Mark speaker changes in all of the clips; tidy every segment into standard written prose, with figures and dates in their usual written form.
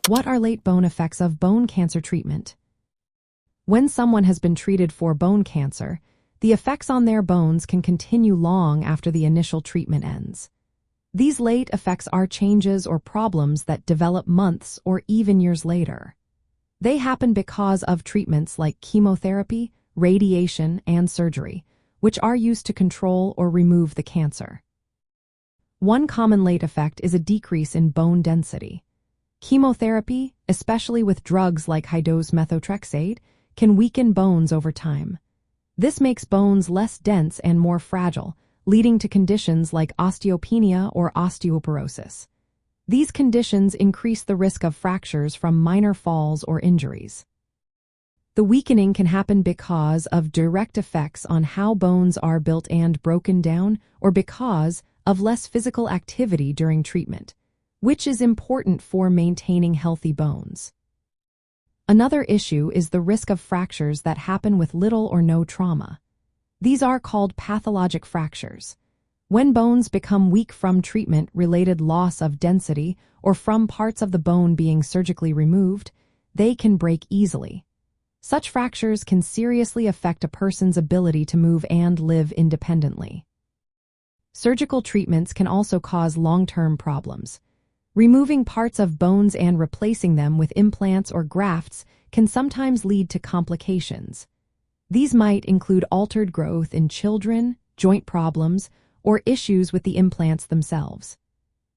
Speaker 1: What are late bone effects of bone cancer treatment? When someone has been treated for bone cancer, the effects on their bones can continue long after the initial treatment ends. These late effects are changes or problems that develop months or even years later. They happen because of treatments like chemotherapy, radiation, and surgery, which are used to control or remove the cancer. One common late effect is a decrease in bone density. Chemotherapy, especially with drugs like high-dose methotrexate, can weaken bones over time. This makes bones less dense and more fragile, leading to conditions like osteopenia or osteoporosis. These conditions increase the risk of fractures from minor falls or injuries. The weakening can happen because of direct effects on how bones are built and broken down, or because of less physical activity during treatment, which is important for maintaining healthy bones. Another issue is the risk of fractures that happen with little or no trauma. These are called pathologic fractures. When bones become weak from treatment-related loss of density or from parts of the bone being surgically removed, they can break easily. Such fractures can seriously affect a person's ability to move and live independently. Surgical treatments can also cause long-term problems. Removing parts of bones and replacing them with implants or grafts can sometimes lead to complications. These might include altered growth in children, joint problems, or issues with the implants themselves.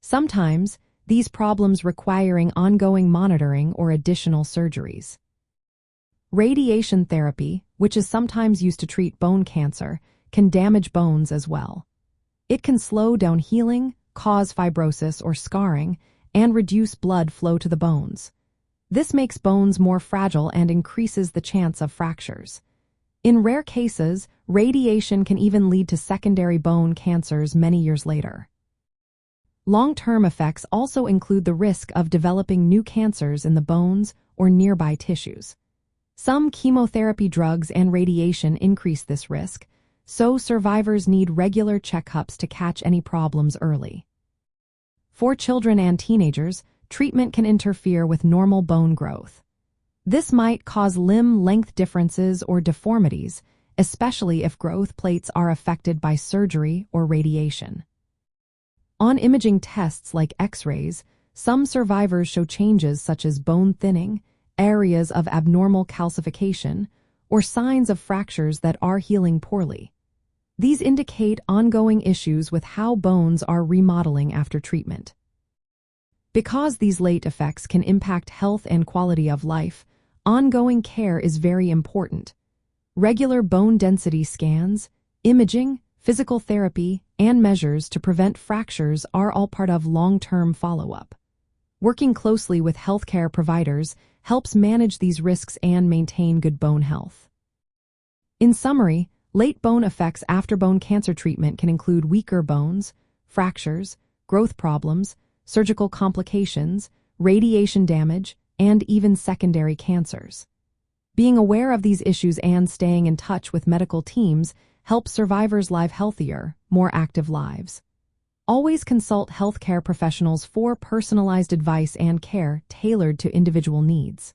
Speaker 1: Sometimes, these problems requiring ongoing monitoring or additional surgeries. Radiation therapy, which is sometimes used to treat bone cancer, can damage bones as well. It can slow down healing, cause fibrosis or scarring, and reduce blood flow to the bones. This makes bones more fragile and increases the chance of fractures. In rare cases, radiation can even lead to secondary bone cancers many years later. Long-term effects also include the risk of developing new cancers in the bones or nearby tissues. Some chemotherapy drugs and radiation increase this risk, so survivors need regular checkups to catch any problems early. For children and teenagers, treatment can interfere with normal bone growth. This might cause limb length differences or deformities, especially if growth plates are affected by surgery or radiation. On imaging tests like X-rays, some survivors show changes such as bone thinning, areas of abnormal calcification, or signs of fractures that are healing poorly. These indicate ongoing issues with how bones are remodeling after treatment. Because these late effects can impact health and quality of life, ongoing care is very important. Regular bone density scans, imaging, physical therapy, and measures to prevent fractures are all part of long-term follow-up. Working closely with healthcare providers helps manage these risks and maintain good bone health. In summary, late bone effects after bone cancer treatment can include weaker bones, fractures, growth problems, surgical complications, radiation damage, and even secondary cancers. Being aware of these issues and staying in touch with medical teams helps survivors live healthier, more active lives. Always consult healthcare professionals for personalized advice and care tailored to individual needs.